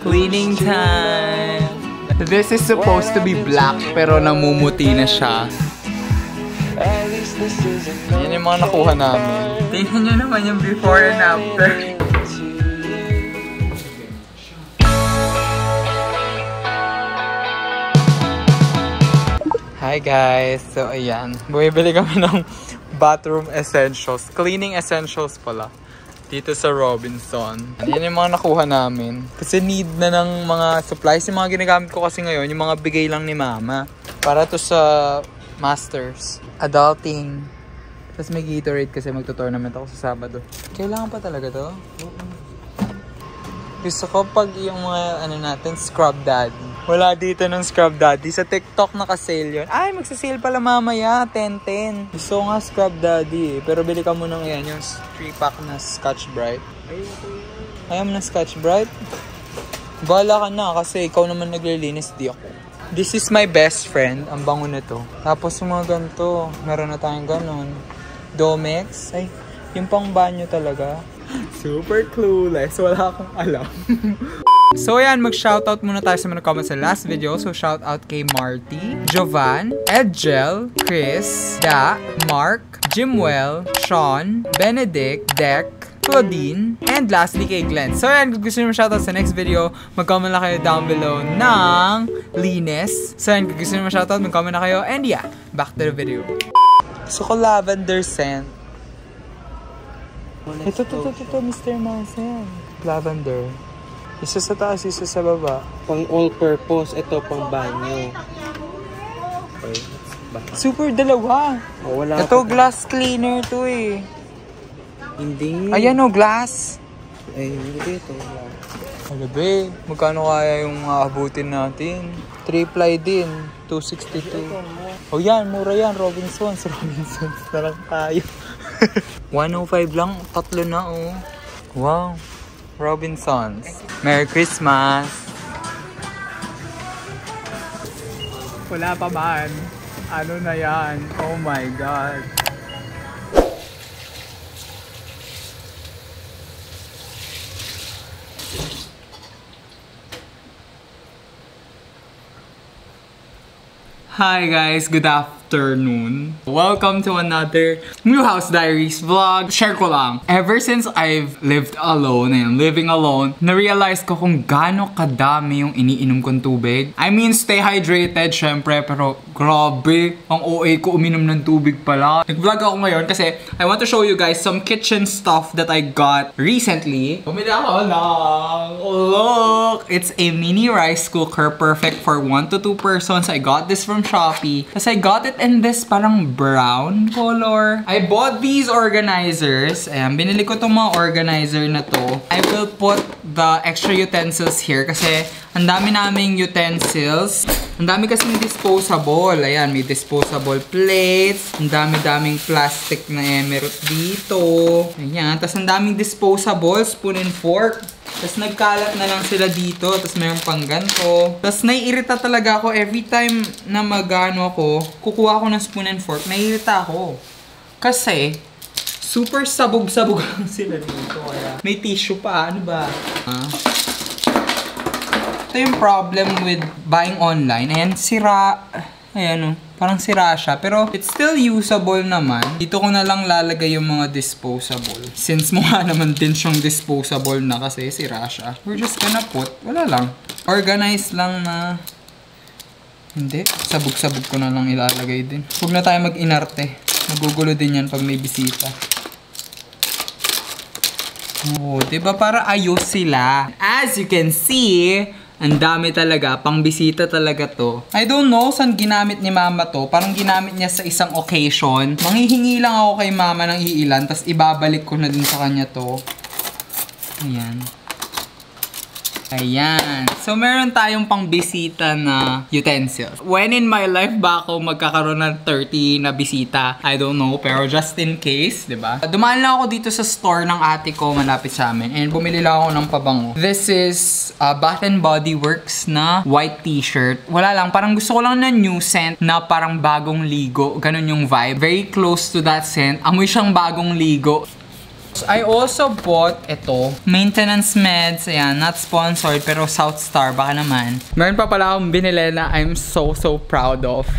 Cleaning time! This is supposed to be black pero namumuti na siya. Yan yung mga nakuha namin. Tingnan nyo naman yung before and after. Hi guys! So ayan, bumibili kami ng bathroom essentials. Cleaning essentials pala. Dito sa Robinson. Yan yung mga nakuha namin. Kasi need na ng mga supplies. Yung mga ginagamit ko kasi ngayon, yung mga bigay lang ni mama. Para to sa masters. Adulting. Tapos may Gatorade kasi magto-tournament ako sa Sabado. Kailangan pa talaga to? Gusto ko pag yung mga ano natin, Scrub Daddy. Wala dito ng Scrub Daddy. Sa TikTok nakasale yun. Ay, magsasale pala mamaya. 10-10. Gusto nga Scrub Daddy eh. Pero bili ka mo ng yan. Yung 3-pack na Scotch Brite. Ayaw mo na Scotch Brite? Bahala ka na kasi ikaw naman naglilinis, di ako. This is my best friend. Ang bango nito. Tapos yung mga ganito. Meron na tayong ganon. Domex. Ay, yung pang banyo talaga. Super clueless. Wala akong alam. So ayan, mag-shoutout muna tayo sa mga comments sa last video. So shoutout kay Marty, Jovan, Edgel, Chris, Da, Mark, Jimwell, Sean, Benedict, Dek, Claudine, and lastly kay Glenn. So ayan, kung gusto nyo shoutout sa next video, mag-comment lang kayo down below ng linis. So ayan, kung gusto nyo shoutout, mag-comment na kayo. And yeah, back to the video. Gusto ko lavender scent. Ito, Mr. Mouse yan. Lavender. Isa sa taas, isa sa baba. Pang all-purpose, ito pang banyo. Okay. Super dalawa. Oh, wala ito glass cleaner to eh. Hindi. Ayan o, glass. Ay, hindi ito. Ano ba eh? Magkano kaya yung abutin natin? 3-ply din. 262. Oh yan, mura yan. Robinsons. Robinsons na lang tayo. 105 lang. Tatlo na oh. Wow. Robinsons. Merry Christmas! Wala pa man. Ano na yan? Oh my God. Hi guys, good afternoon. Welcome to another New House Diaries vlog. Share ko lang. Ever since I've lived alone and living alone, na-realize ko kung gaano kadami yung iniinom kong tubig. I mean, stay hydrated syempre, pero grabe, ang OA ko uminom ng tubig pala. Nag-vlog ako ngayon kasi I want to show you guys some kitchen stuff that I got recently. Bumili ako ng, look! It's a mini rice cooker, perfect for 1 to 2 persons. I got this from Shopee. Kasi I got it in this parang brown color. I bought these organizers. Ayan, binili ko itong mga organizer na to. I will put the extra utensils here kasi ang dami naming utensils. Ang dami kasing disposable. Ayan, may disposable plates. Ang dami-daming plastic na emerald dito. Ayan, tapos ang daming disposable spoon and fork. Tapos nagkalat na lang sila dito. Tapos mayroon pang ganito. Tapos naiirita talaga ako every time na magano ako, kukuha ako ng spoon and fork, naiirita ako. Kasi, super sabog-sabog lang sila dito. Kaya may tissue pa. Ano ba? Ito yung problem with buying online. Ayan, sira. Ayan o. Parang sira siya. Pero it's still usable naman. Dito ko na lang lalagay yung mga disposable. Since mukha naman din siyang disposable na kasi sira siya. We're just gonna put. Wala lang. Organize lang na. Hindi. Sabog-sabog ko na lang ilalagay din. Huwag na tayo mag-inarte. Magugulo din yan pag may bisita. Oh, diba para ayos sila. As you can see, ang dami talaga, pang bisita talaga to. I don't know saan ginamit ni mama to. Parang ginamit niya sa isang occasion. Manghihingi lang ako kay mama ng iilan, tas ibabalik ko na din sa kanya to. Ayan. Ayan. So, meron tayong pang bisita na utensils. When in my life ba ako magkakaroon ng 30 na bisita? I don't know, pero just in case, diba? Dumaan lang ako dito sa store ng ate ko malapit sa amin and bumili lang ako ng pabango. This is Bath and Body Works na white t-shirt. Wala lang, parang gusto ko lang na new scent na parang bagong ligo. Ganun yung vibe. Very close to that scent. Amoy siyang bagong ligo. I also bought ito. Maintenance meds. Ayan, not sponsored pero South Star. Baka naman. Meron pa pala akong binili na I'm so proud of.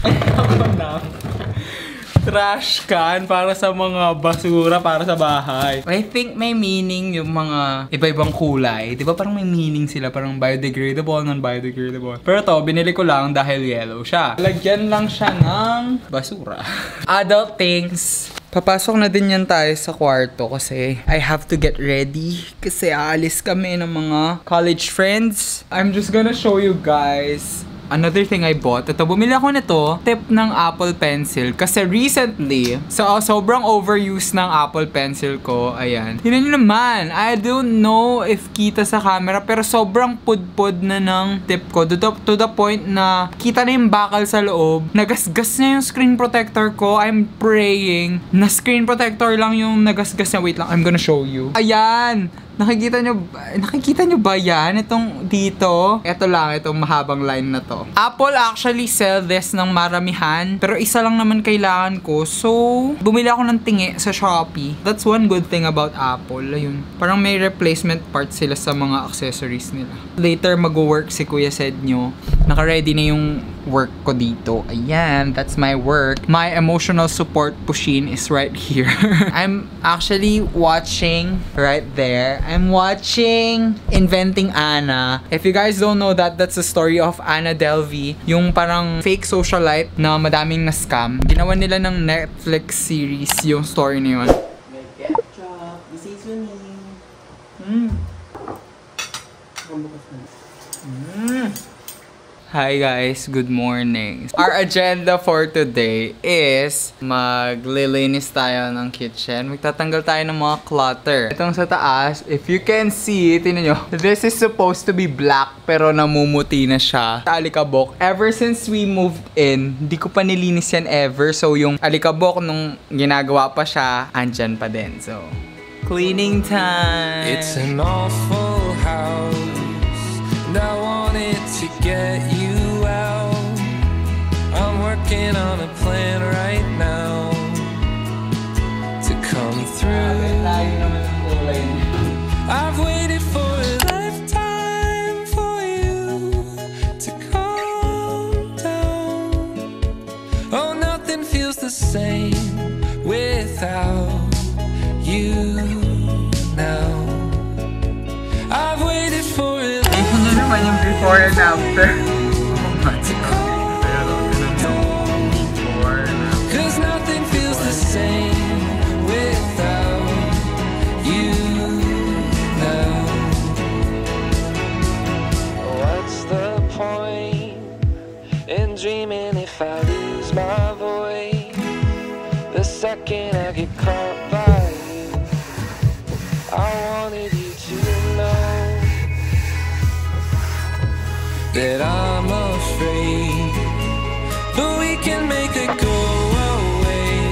Trash can para sa mga basura para sa bahay. I think may meaning yung mga iba-ibang kulay. Diba parang may meaning sila. Parang biodegradable, non-biodegradable. Pero to, binili ko lang dahil yellow siya. Lagyan lang siya ng basura. Adult things. Papasok na din yan tayo sa kwarto kasi I have to get ready. Kasi aalis kami ng mga college friends. I'm just gonna show you guys another thing I bought. Ito, bumili ako nito, tip ng Apple Pencil. Kasi recently, sobrang overuse ng Apple Pencil ko. Ayan. Tignan nyo naman. I don't know if kita sa camera, pero sobrang pudpud na ng tip ko. To the point na kita na yung bakal sa loob. Nagasgas na yung screen protector ko. I'm praying na screen protector lang yung nagasgas na. Wait lang, I'm gonna show you. Ayan! Nakikita nyo ba yan? Itong dito. Ito lang, itong mahabang line na to. Apple actually sell this ng maramihan. Pero isa lang naman kailangan ko. So, bumili ako ng tingi sa Shopee. That's one good thing about Apple. Ayun. Parang may replacement parts sila sa mga accessories nila. Later, mag-work si Kuya said nyo. Naka-ready na yung work ko dito. Ayan, that's my work. My emotional support pushin is right here. I'm actually watching right there. I'm watching Inventing Anna. If you guys don't know that, that's the story of Anna Delvey. Yung parang fake socialite na madaming na-scam. Ginawa nila ng Netflix series yung story na yun. May ketchup. This is me. Hi guys, good morning. Our agenda for today is maglilinis tayo ng kitchen. Magtatanggal tayo ng mga clutter. Itong sa taas, if you can see, tingnan nyo. This is supposed to be black pero namumuti na siya. Alikabok. Ever since we moved in, hindi ko pa nilinis yan ever. So yung alikabok nung ginagawa pa siya, andyan pa din. So, cleaning time. It's an awful house. And I wanted to get you out. I'm working on a plan right now to come through. I've waited for a lifetime for you to calm down. Oh, nothing feels the same without you now. I've waited for a naman yung before and after. Cause nothing feels the same without you now. What's the point in dreaming if I lose my voice? The second I get caught by you, I wanted you to know that I'm afraid, but we can make it go away.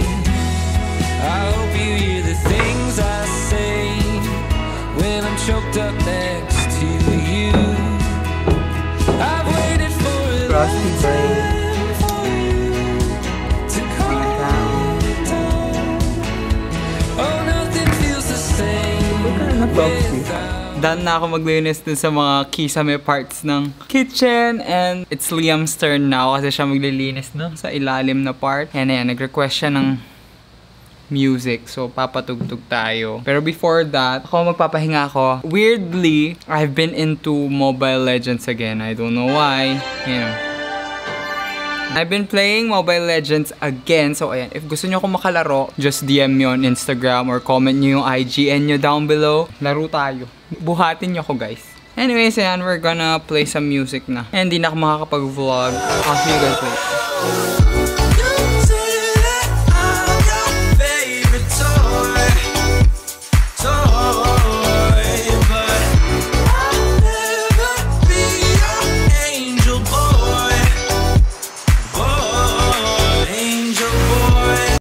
I hope you hear the things I say when I'm choked up next to you. I've waited for a lifetime for you to calm down. Oh, nothing feels the same without. Done na ako maglinis dun sa mga kisame parts ng kitchen. And it's Liam's turn now kasi siya maglilinis dun sa ilalim na part. And ayan, nag-request siya ng music. So, papatugtog tayo. Pero before that, ako magpapahinga ako. Weirdly, I've been into Mobile Legends again. I don't know why. You know. I've been playing Mobile Legends again. So, ayan. If gusto nyo akong makalaro, just DM nyo on Instagram or comment nyo yung IGN nyo down below. Laro tayo. Buhatin nyo ako, guys. Anyways, ayan. We're gonna play some music na. And hindi na ako makakapag-vlog. I'll see you guys later.